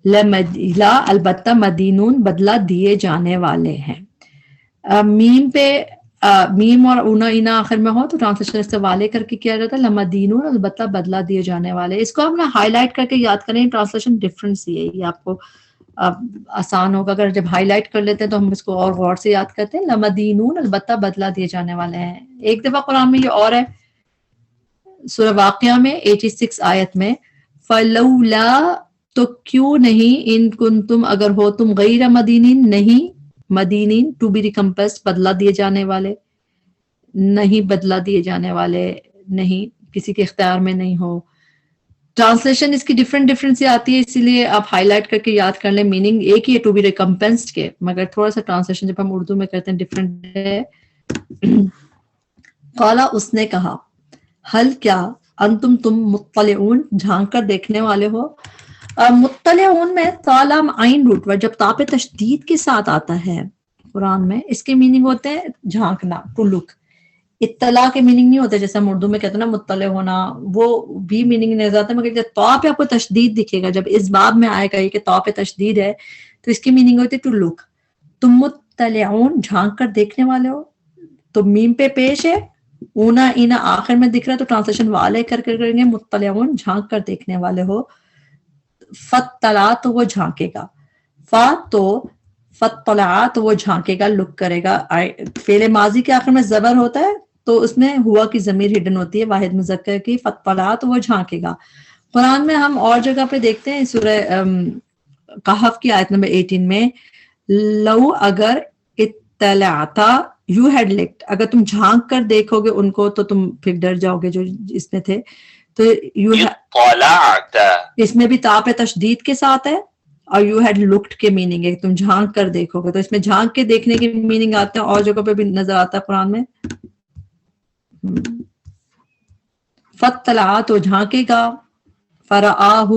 S1: لا البتہ مدینون بدلہ دیے جانے والے ہیں. میم پہ میم اور اونا اینا آخر میں ہو تو ٹرانسلیشن اس سے والے کر کے کیا جاتا ہے, لمدینون البتہ بدلہ دیے جانے والے. اس کو آپ نا ہائی لائٹ کر کے یاد کریں, ٹرانسلیشن ڈفرنس یہ ہے, یہ آپ کو آسان ہوگا. اگر جب ہائی لائٹ کر لیتے ہیں تو ہم اس کو اور غور سے یاد کرتے ہیں. لمدینون البتہ بدلہ دیے جانے والے ہیں. ایک دفعہ قرآن میں یہ اور ہے, سورہ واقعہ میں 86 آیت میں, فلولا, تو کیوں نہیں, ان کنتم اگر ہو تم, غیر مدینین, نہیں مدینین, ٹو بی ریکمپسڈ, بدلہ دیے جانے والے, نہیں بدلہ دیے جانے والے, نہیں کسی کے اختیار میں نہیں ہو. ٹرانسلیشن اس کی ڈفرینٹ سی آتی ہے, اسی لیے آپ ہائی لائٹ کر کے یاد کر لیں. میننگ ایک ہی ہے, ٹو بی ریکمپنسڈ کے, مگر تھوڑا سا ٹرانسلیشن جب ہم اردو میں کرتے ہیں ڈفرینٹ ہے. قالا, اس نے کہا, حل کیا, انتم تم, مطلعون جھانک کر دیکھنے والے ہو. مطلعون میں طالام عین روٹ ورڈ جب تا پہ تشدید کے ساتھ آتا ہے قرآن میں, اس کے میننگ ہوتے ہیں جھانکنا, ٹو لک. اطلاع کے میننگ نہیں ہوتے جیسے ہم اردو میں کہتے ہیں نا مطلع ہونا, وہ بھی میننگ نہیں آتا. مگر جب تا پہ آپ کو تشدید دکھے گا, جب اس باب میں آئے گا کہ تا پہ تشدید ہے, تو اس کی میننگ ہوتی ہے ٹو لک. تم مطلعون جھانک کر دیکھنے والے ہو, تو میم پہ پیش ہے, اونا اینا آخر میں دکھ رہا ہے, تو ٹرانسلیشن والے کر کے کریں گے, مطلعون جھانک کر دیکھنے والے ہو. فطلع, تو وہ جھانکے گا, تو فطلع, تو وہ جھانکے گا, لک کرے گا. فعل ماضی کے آخر میں زبر ہوتا ہے, تو اس میں ہوا کی ضمیر ہڈن ہوتی ہے, واحد مذکر کی. فطلع, تو وہ جھانکے گا. قرآن میں ہم اور جگہ پہ دیکھتے ہیں, سورہ کہف کی آیت نمبر 18 میں, لو اگر, اطلعتا, یو ہیڈ لکڈ, اگر تم جھانک کر دیکھو گے ان کو تو تم پھر ڈر جاؤ گے جو اس میں تھے. تو اس میں بھی تا پہ تشدید کے ساتھ ہے, اور یو ہیڈ لکڈ کے میننگ ہے تم جھانک کر دیکھو گے, تو اس میں جھانک کے دیکھنے کی میننگ آتے ہیں, اور جگہ پہ بھی نظر آتا ہے قرآن میں. فطلع, تو جھانکے گا, فرآہ,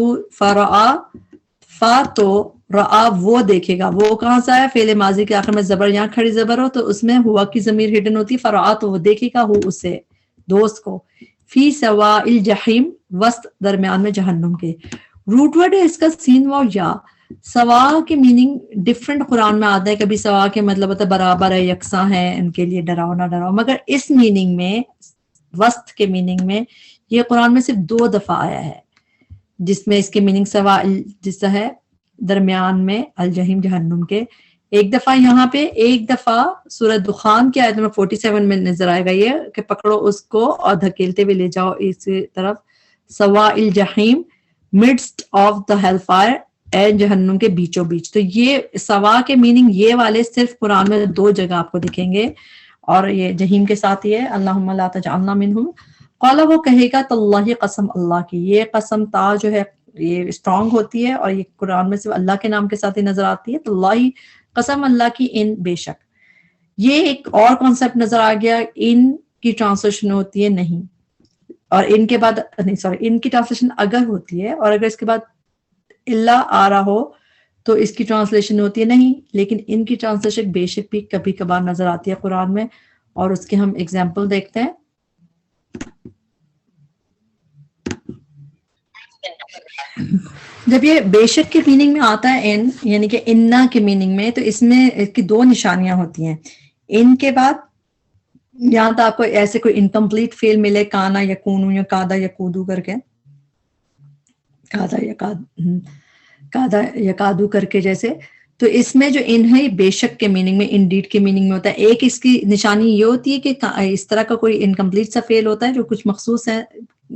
S1: تو رآ, وہ دیکھے گا. وہ کہاں سے آیا, فعل ماضی کے آخر میں زبر, یہاں کھڑی زبر ہو تو اس میں ہوا کی ضمیر ہڈن ہوتی ہے. فرآ, تو وہ دیکھے گا, ہو اسے, دوست کو. فی سواء الجحیم, وسط درمیان میں جہنم کے. روٹ ورڈ ہے اس کا سین و یا. سوا کے میننگ ڈفرنٹ قرآن میں آتا ہے, کبھی سوا کے مطلب ہوتا ہے برابر ہے, یکساں ہے, ان کے لیے ڈراؤ نہ ڈراؤ. مگر اس میننگ میں, وسط کے میننگ میں, یہ قرآن میں صرف 2 دفعہ آیا ہے, جس میں اس کے میننگ سوا جس ہے درمیان میں, الجحیم جہنم کے. ایک دفعہ یہاں پہ, ایک دفعہ سورہ دخان کی آیت نمبر 47 میں نظر آئے گا یہ, کہ پکڑو اس کو اور دھکیلتے ہوئے لے جاؤ اس طرف. سوا الجحیم, midst of the hellfire, اے جہنم کے بیچوں بیچ. تو یہ سوا کے میننگ یہ والے صرف قرآن میں 2 جگہ آپ کو دکھیں گے, اور یہ جہیم کے ساتھ ہی ہے, اللہم لا تجعلنا منہم. قالا, وہ کہے گا, تاللہ, قسم اللہ کی. یہ قسم تا جو ہے یہ اسٹرانگ ہوتی ہے, اور یہ قرآن میں صرف اللہ کے نام کے ساتھ ہی نظر آتی ہے. تاللہ, قسم اللہ کی, ان, بے شک. یہ ایک اور کانسیپٹ نظر آ گیا, ان کی ٹرانسلیشن ہوتی ہے نہیں, اور ان کے بعد نہیں, سوری, ان کی ٹرانسلیشن اگر ہوتی ہے, اور اگر اس کے بعد اللہ آ رہا ہو تو اس کی ٹرانسلیشن ہوتی ہے نہیں. لیکن ان کی ٹرانسلیشن بے شک بھی کبھی کبھار نظر آتی ہے قرآن میں, اور اس کے ہم ایگزامپل دیکھتے ہیں. جب یہ بے شک کے میننگ میں آتا ہے ان، یعنی کہ انا کے میننگ میں، تو اس میں کی دو نشانیاں ہوتی ہیں. ان کے بعد یہاں تو آپ کو ایسے کوئی انکمپلیٹ فیل ملے، کانا یکونو یا کادا یکودو کر کے، کادا یکادو کر کے جیسے، تو اس میں جو ان ہے بے شک کے میننگ میں، انڈیڈ کے میننگ میں ہوتا ہے. ایک اس کی نشانی یہ ہوتی ہے کہ اس طرح کا کوئی انکمپلیٹ سا فیل ہوتا ہے جو کچھ مخصوص ہے،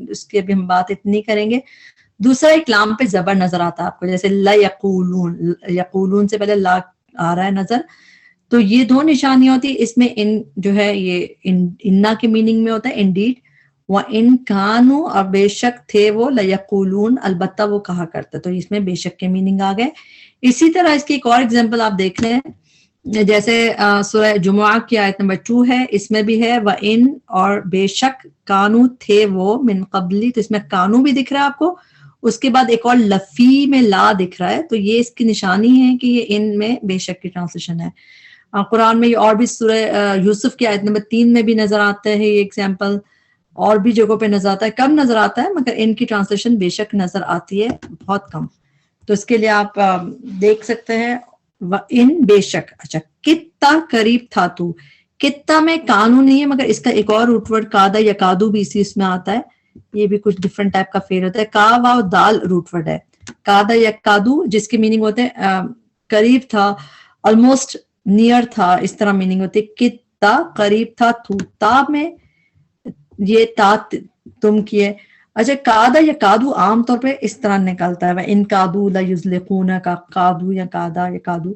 S1: اس کی ابھی ہم بات اتنی کریں گے. دوسرا ایک لام پہ زبر نظر آتا ہے آپ کو، جیسے لا یقولون، یقولون سے پہلے لا آ رہا ہے نظر. تو یہ دو نشانیاں ہوتی ہیں. اس میں ان جو ہے یہ انا کے میننگ میں ہوتا ہے انڈیڈ، وَإِن كَانُوا، اور بے شک تھے وہ، لَيَقُولُونَ، البتہ وہ کہا کرتے. تو اس میں بے شک کے میننگ آ گئے. اسی طرح اس کی ایک اور ایگزامپل آپ دیکھ لیں، جیسے سورہ جمعہ کی آیت نمبر 2 ہے، اس میں بھی ہے وَإِن، اور بے شک، کانو تھے وہ، من قبلی، تو اس میں کانو بھی دکھ رہا ہے آپ کو، اس کے بعد ایک اور لفی میں لا دکھ رہا ہے. تو یہ اس کی نشانی ہے کہ یہ ان میں بے شک کی ٹرانسلیشن ہے. قرآن میں یہ اور بھی سورہ یوسف کی آیت نمبر 3 میں بھی نظر آتا ہے یہ ایگزامپل، اور بھی جگہوں پہ نظر آتا ہے. کم نظر آتا ہے مگر ان کی ٹرانسلیشن بے شک نظر آتی ہے بہت کم. تو اس کے لیے آپ دیکھ سکتے ہیں ان بے شک. اچھا، کتا قریب تھا تو، کتا میں کانو نہیں ہے مگر اس کا ایک اور روٹ ورڈ کادا یا کادو بھی اسی اس میں آتا ہے. یہ بھی کچھ ڈفرنٹ ٹائپ کا فیل ہوتا ہے. کا واو دال روٹ ورڈ ہے، کادا یا کادو، جس کی میننگ ہوتے ہیں قریب تھا، آلموسٹ نیئر تھا، اس طرح میننگ ہوتی ہے. کتا قریب تھا تو، تا میں یہ تا تم کیے. اچھا، کادا یا کادو عام طور پہ اس طرح نکلتا ہے، ان کادو لا یزلقون کا، کادو یا کادا یا کادو.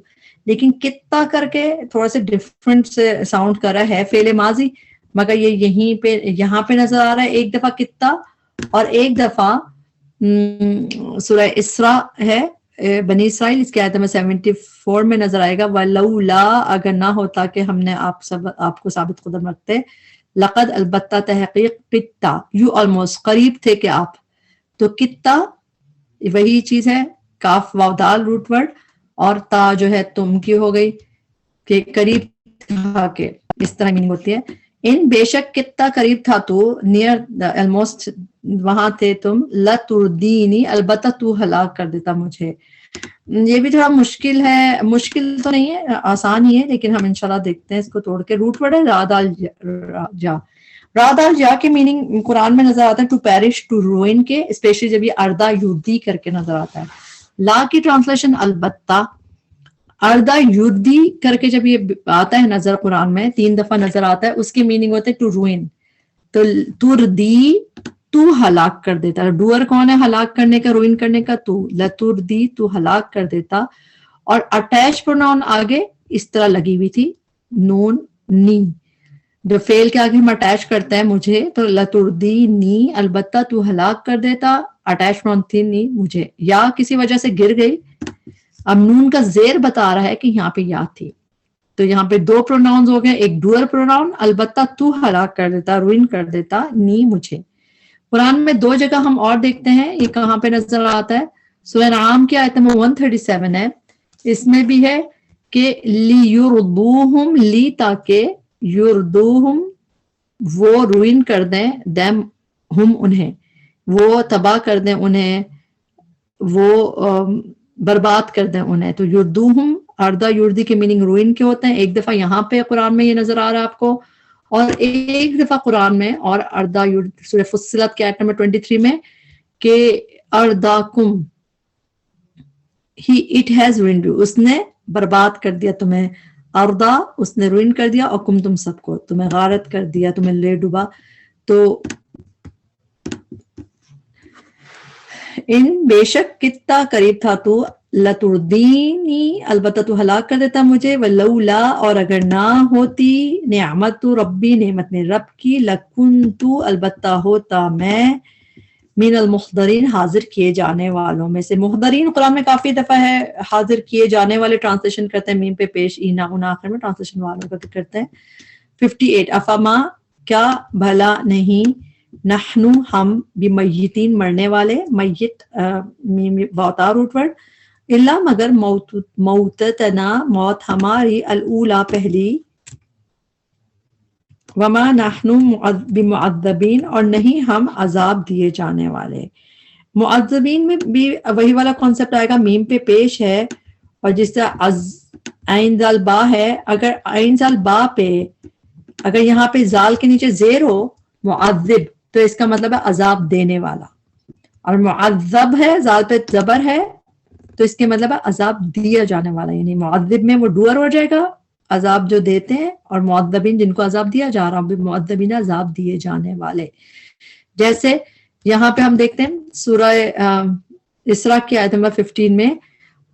S1: لیکن کتا کر کے تھوڑا سا ڈفرنٹ سے ساؤنڈ کر رہا ہے، فعل ماضی، مگر یہ یہیں پہ یہاں پہ نظر آ رہا ہے ایک دفعہ کتا، اور ایک دفعہ سورہ اسراء ہے، بنی اسرائیل، اس کی آیت نمبر 74 میں نظر آئے گا وَلَوْلَا، اگر نہ ہوتا کہ ہم نے آپ کو ثابت قدم رکھتے، لقد، البتہ، تحقیق، کتا، یو آلموسٹ، قریب تھے کہ آپ. تو کتا وہی چیز ہے، کاف واو دال روٹ ورڈ، اور تا جو ہے تم کی ہو گئی کہ قریب تھا کہ، اس طرح میننگ ہوتی ہے. ان بے شک کتا قریب تھا تو، نیئر آلموسٹ وہاں تھے تم، لَتُرْدِینِی، البتہ تو ہلاک کر دیتا مجھے. یہ بھی تھوڑا مشکل ہے، مشکل تو نہیں ہے، آسان ہی ہے، لیکن ہم انشاءاللہ دیکھتے ہیں اس کو توڑ کے. روٹ ورڈ ہے را دال جا. را دال جا کے میننگ قرآن میں نظر آتا ہے ٹو پیرش، ٹو روئن کے، اسپیشلی جب یہ اردہ یردی کر کے نظر آتا ہے. لا کی ٹرانسلیشن البتہ، اردہ یردی کر کے جب یہ آتا ہے نظر قرآن میں 3 دفعہ نظر آتا ہے، اس کی میننگ ہوتا ہے ٹو روئن. تو تردی، تو ہلاک کر دیتا. ڈوئر کون ہے ہلاک کرنے کا، روئن کرنے کا؟ تو، لتردی، تو ہلاک کر دیتا. اور اٹیچ پروناؤن آگے اس طرح لگی ہوئی تھی، نون نی، جو فعل کے آگے ہم اٹیچ کرتے ہیں مجھے، تو لتردی نی، البتہ تو ہلاک کر دیتا، اٹیچ پروناؤن تھی نی، مجھے. یا کسی وجہ سے گر گئی، اب نون کا زیر بتا رہا ہے کہ یہاں پہ یا تھی. تو یہاں پہ 2 پروناؤنز ہو گئے، ایک ڈوئر پروناؤن، البتہ تو ہلاک کر دیتا، روئن کر دیتا، نی، مجھے. قرآن میں 2 جگہ ہم اور دیکھتے ہیں، یہ کہاں پہ نظر آتا ہے، سورہ انعام کی آیت نمبر 137 ہے، اس میں بھی ہے کہ لیردوہم، لی تاکہ، یردوہم وہ روئن کر دیں، دیم ہم انہیں، وہ تباہ کر دیں انہیں، وہ برباد کر دیں انہیں. تو یردوہم، اردہ یردی کے میننگ روئن کے ہوتے ہیں. ایک دفعہ یہاں پہ قرآن میں یہ نظر آ رہا ہے آپ کو، اور ایک دفعہ قرآن میں اور اردہ یردی سورہ فصلت کے آیت نمبر 23 میں کہ ارداکم، ہی اٹ ہیز روئنڈ یو، اس نے برباد کر دیا تمہیں، اردا اس نے روئن کر دیا، اور کم تم سب کو، تمہیں غارت کر دیا، تمہیں لے ڈوبا. تو ان بے شک کتا قریب تھا تو، لتردینی، البتہ تو ہلاک کر دیتا مجھے، ولولا، اور اگر نہ ہوتی، نعمت ربی، نعمت نے رب کی، لکنت، البتہ ہوتا میں، من المحضرین، حاضر کیے جانے والوں میں سے. محضرین قرآن میں کافی دفعہ ہے، حاضر کیے جانے والے ٹرانسلیشن کرتے ہیں، میم پہ پیش اینا انا آخر میں ٹرانسلیشن والوں کا کرتے ہیں. 58 افما، کیا بھلا نہیں، نحنو ہم، بمیتین مرنے والے، میت واؤ روٹ ورڈ، الا مگر موتتنا موت ہماری، الاولا پہلی، وما نحن بمعذبین اور نہیں ہم عذاب دیے جانے والے. معذبین میں بھی وہی والا کانسیپٹ آئے گا، میم پہ پیش ہے، اور جس طرح عین زال با ہے، اگر عین زال با پہ اگر یہاں پہ زال کے نیچے زیر ہو معذب تو اس کا مطلب ہے عذاب دینے والا، اور معذب ہے زال پہ زبر ہے تو اس کے مطلب ہے عذاب دیا جانے والا، یعنی معذب میں وہ ڈوئر ہو جائے گا عذاب جو دیتے ہیں، اور معذبین جن کو عذاب دیا جا رہا، معذبین عذاب دیے جانے والے. جیسے یہاں پہ ہم دیکھتے ہیں سورہ اسراء کی آیت نمبر 15 میں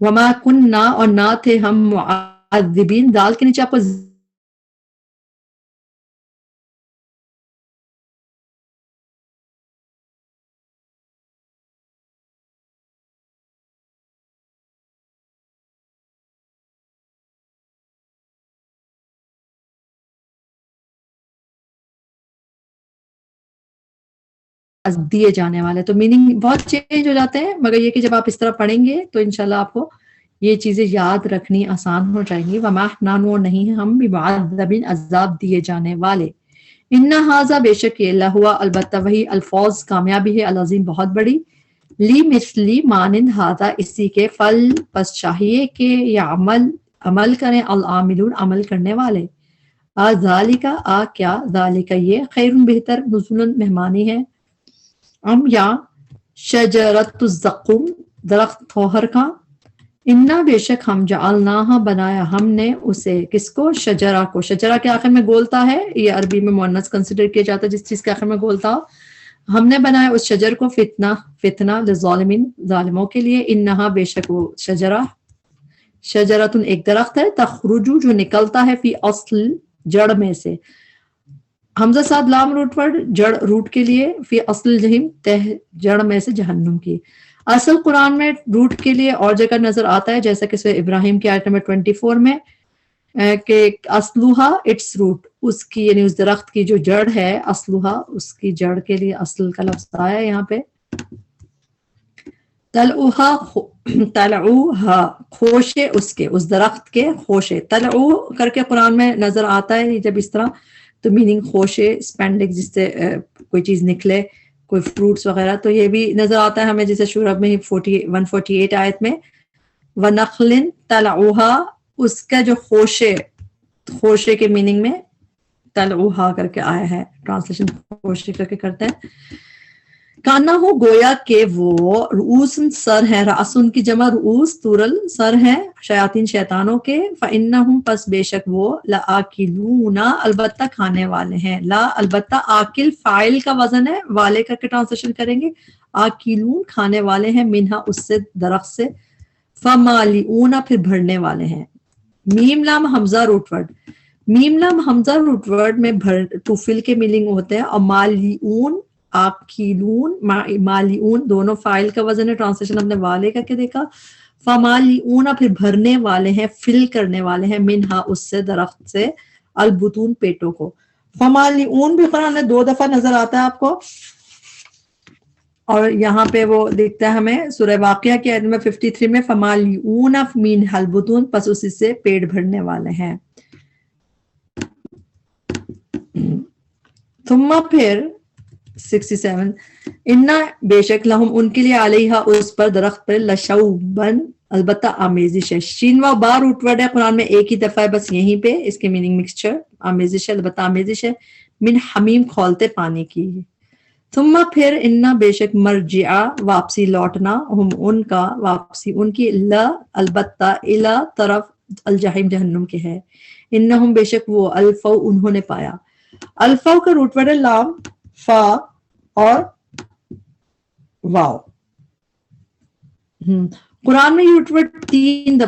S1: وما کننا، اور نہ تھے ہم معذبین، دال کے نیچے آپ کو دیے جانے والے، تو میننگ بہت چینج ہو جاتے ہیں، مگر یہ کہ جب آپ اس طرح پڑھیں گے تو انشاءاللہ آپ کو یہ چیزیں یاد رکھنی آسان ہو جائیں گی. وما نحن، وہ نہیں ہیں ہم، بمعذبین، عذاب دیے جانے والے. ان ھذا، بے شک یہ، لہوا، البتہ وہی، الفوز، کامیابی ہے، العظیم، بہت بڑی. لی مثلی، مانند ھذا، اسی کے، فل، پس چاہیے کہ یا عمل کریں، العاملون، عمل کرنے والے. ذالک، کیا، ذالک یہ، خیر، بہتر، نزلا، مہمانی ہے، یا شجرت الزقوم، درخت تھوہر کا. انا، بے شک ہم، جعلناہا، بنایا ہم نے اسے، کس کو، شجرہ کو. شجرہ کے آخر میں گولتا ہے، یہ عربی میں مؤنث کنسیڈر کیا جاتا ہے جس چیز کے آخر میں گولتا ہو. ہم نے بنایا اس شجر کو فتنہ للظالمین، ظالموں کے لیے. انہا، بے شک وہ شجرہ، شجرتن، ایک درخت ہے، تخرجو، جو نکلتا ہے، فی اصل، جڑ میں سے. حمزہ ساتھ لام روٹ ورڈ، جڑ روٹ کے لیے، فی اصل جہنم، تہ جڑ میں سے جہنم کی. اصل قرآن میں روٹ کے لیے اور جگہ نظر آتا ہے، جیسا کہ سورہ ابراہیم کی آیت نمبر 24 میں کہ اصلوہا، اٹس روٹ، اس کی یعنی اس درخت کی جو جڑ ہے، اصلوہا، اس کی جڑ کے لیے اصل کا لفظ آیا ہے یہاں پہ. تلعوہا، خوشے اس کے، اس درخت کے خوشے. تلعو کر کے قرآن میں نظر آتا ہے جب اس طرح، تو میننگ خوشے، اسپینڈک، جس سے کوئی چیز نکلے، کوئی فروٹس وغیرہ، تو یہ بھی نظر آتا ہے ہمیں جیسے شورہ میں ہی 148 آیت میں وَنَخْلٍ تَلْعُوهَا، اس کا جو خوشے کے میننگ میں تلعوہا کر کے آیا ہے، ٹرانسلیشن خوشے کر کے کرتے ہیں. کانا ہو، گویا کہ وہ، رؤوس، سر ہے، رأسن کی جمع رؤوس، تورل، سر ہے، شیاطین، شیطانوں کے. فإنہم، پس بے شک وہ، لآکلون، البتہ کھانے والے ہیں. لا، البتہ، آکل فاعل کا وزن ہے، والے کر کے ٹرانسلیشن کریں گے. آکلون، کھانے والے ہیں، منہا، اس سے، درخت سے. فمالئون، پھر بھرنے والے ہیں. میم لام حمزہ روٹ ورڈ، میم لام حمزہ روٹ ورڈ میں ٹو فل کے میننگ ہوتے ہیں، اور مالیون، آکیلون، مالیون، دونوں فائل کا وزن ہے. ٹرانسلیشن ہم نے والے کر کے دیکھا. فمالیون، پھر بھرنے والے ہیں، فل کرنے والے ہیں، منہا، اس سے، درخت سے، البطون، پیٹوں کو. فمالیون بھی قرآن میں 2 دفعہ نظر آتا ہے آپ کو، اور یہاں پہ وہ دیکھتا ہے ہمیں سورہ واقعہ کی آیت نمبر 53 میں فمالیون منہا البطون، پس اسی سے پیٹ بھرنے والے ہیں. ثم، پھر 67، انا، بے شک، لہم، ان کے لیے، علیہا، اس پر، درخت پر، لشوبن، البتہ آمیزش ہے. شین و با روٹ ورڈ ہے قرآن میں، ایک ہی دفعہ ہے بس یہیں پہ، اس کے میننگ مکسچر، آمیزش ہے، البتہ آمیزش ہے، من حمیم، کھولتے پانی کی. ثم، پھر، انا، بے شک، مرجعہ، واپسی، لوٹنا، ہم، ان کا، واپسی ان کی، البتہ، الی، طرف، الجحیم، جہنم کے ہے. انہم، بے شک وہ، الفو، انہوں نے پایا. الفو کا روٹ ورڈ ہے لام، فا اور واو. قرآن میں یہ روٹ ورڈ 3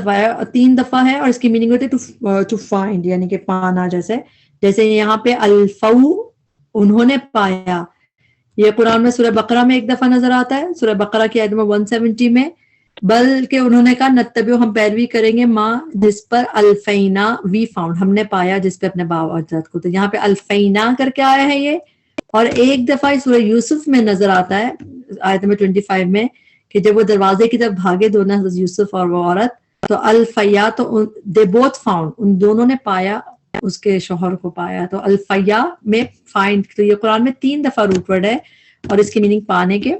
S1: دفعہ ہے، اور اس کی میننگ ہوتی ہے ٹو فائنڈ، یعنی کہ پانا. جیسے یہاں پہ الفو، انہوں نے پایا، یہ قرآن میں سورہ بقرہ میں 1 دفعہ نظر آتا ہے، سورہ بقرہ کی آیت نمبر 170 میں. بلکہ انہوں نے کہا نتبعو، ہم پیروی کریں گے، ماں، جس پر، الفینا، وی فاؤنڈ، ہم نے پایا، جس پہ اپنے باپ اور اجداد کو. تو یہاں پہ الفینا کر کے آیا ہے یہ. اور 1 دفعہ سورہ یوسف میں نظر آتا ہے آیت نمبر 25 میں، کہ جب وہ دروازے کی طرف بھاگے دونوں، حضرت یوسف اور وہ عورت، تو الفیا، تو دے بوتھ فاؤنڈ، ان دونوں نے پایا، اس کے شوہر کو پایا. تو الفیا میں فائنڈ، تو یہ قرآن میں 3 دفعہ روٹ ورڈ ہے، اور اس کی میننگ پانے کے،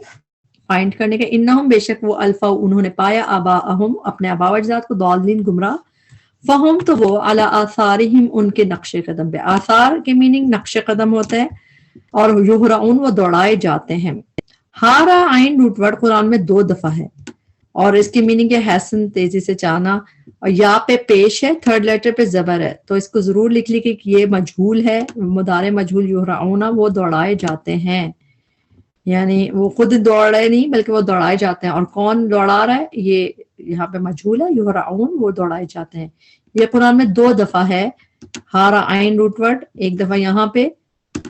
S1: فائنڈ کرنے کا. انہم بے شک وہ الفا انہوں نے پایا آباءہم اپنے آبا و اجداد کو ضالین گمراہ. فہم تو وہ علی آثارہم ان کے نقش قدم پہ. آثار کے میننگ نقش قدم ہوتا ہے اور یہرعون وہ دوڑائے جاتے ہیں. ہارا عین روٹ ورڈ قرآن میں 2 دفعہ ہے اور اس کی میننگ ہے حسن تیزی سے چاہنا, اور یا پہ پیش ہے, تھرڈ لیٹر پہ زبر ہے, تو اس کو ضرور لکھ لی کہ یہ مجہول ہے, مضارع مجہول یہرعون وہ دوڑائے جاتے ہیں, یعنی وہ خود دوڑ رہے نہیں بلکہ وہ دوڑائے جاتے ہیں. اور کون دوڑا رہا ہے یہ یہاں پہ مجہول ہے, یہرعون وہ دوڑائے جاتے ہیں. یہ قرآن میں 2 دفعہ ہے ہارا عین روٹ ورڈ, ایک دفعہ یہاں پہ,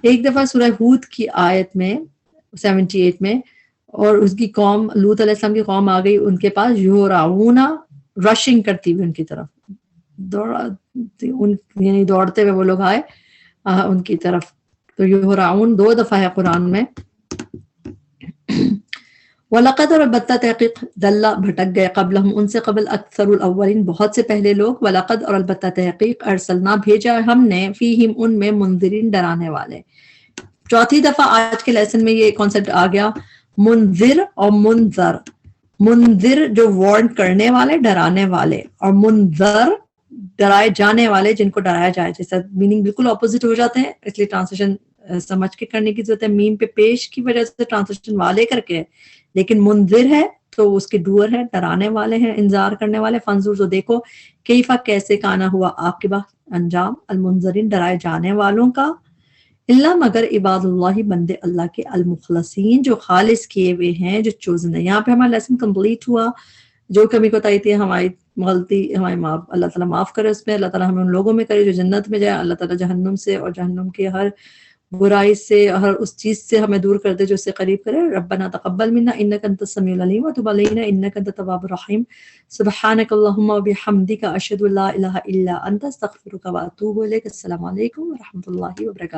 S1: ایک دفعہ سورہ ہود کی آیت میں 78 میں, اور اس کی قوم لوط علیہ السلام کی قوم آ گئی ان کے پاس یہرعون رشنگ کرتی ہوئی ان کی طرف یعنی دوڑتے ہوئے وہ لوگ آئے ان کی طرف. تو یہرعون 2 دفعہ ہے قرآن میں. وَلَقَدْ اور البتہ تحقیق دلّ بھٹک گئے قبلہم ان سے قبل اکثر الاولین بہت سے پہلے لوگ. وَلَقَدْ اور البتہ تحقیق ارسلنا بھیجا ہم نے فیہم ان میں منذرین ڈرانے والے. چوتھی دفعہ آج کے لیسن میں یہ کانسیپٹ آ گیا منذر اور منذر. منذر جو وارن کرنے والے ڈرانے والے, اور منذر ڈرائے جانے والے جن کو ڈرایا جائے. جیسا میننگ بالکل اپوزٹ ہو جاتے ہیں, اس لیے ٹرانسلیشن سمجھ کے کرنے کی ضرورت ہے. میم پہ پیش کی وجہ سے ٹرانسلیشن والے کر کے, لیکن منذر ہے تو اس کے ڈوئر ہے, ڈرانے والے ہیں, انذار کرنے والے. فانظر تو دیکھو کیفا کیسے کانا ہوا عاقبہ انجام المنذرین ڈرائے جانے والوں کا. اللہ مگر عباد اللہ بندے اللہ کے المخلصین جو خالص کیے ہوئے ہیں, جو چوزن ہے. یہاں پہ ہمارا لیسن کمپلیٹ ہوا. جو کمی کوتاہی تھی ہماری غلطی ہماری اللہ تعالیٰ معاف کرے اس میں, اللہ تعالیٰ ہمیں ان لوگوں میں کرے جو جنت میں جائے, اللہ تعالیٰ جہنم سے اور جہنم کے ہر برائی سے, ہر اس چیز سے ہمیں دور کر دے جو اس سے قریب کرے. ربنا تقبل منا انک انت السمیع العلیم وتب علینا انک انت التواب الرحیم. سبحانک اللہم وبحمدک اشہد ان لا الہ الا انت استغفرک واتوب الیک. السلام علیکم ورحمۃ اللہ وبرکاتہ.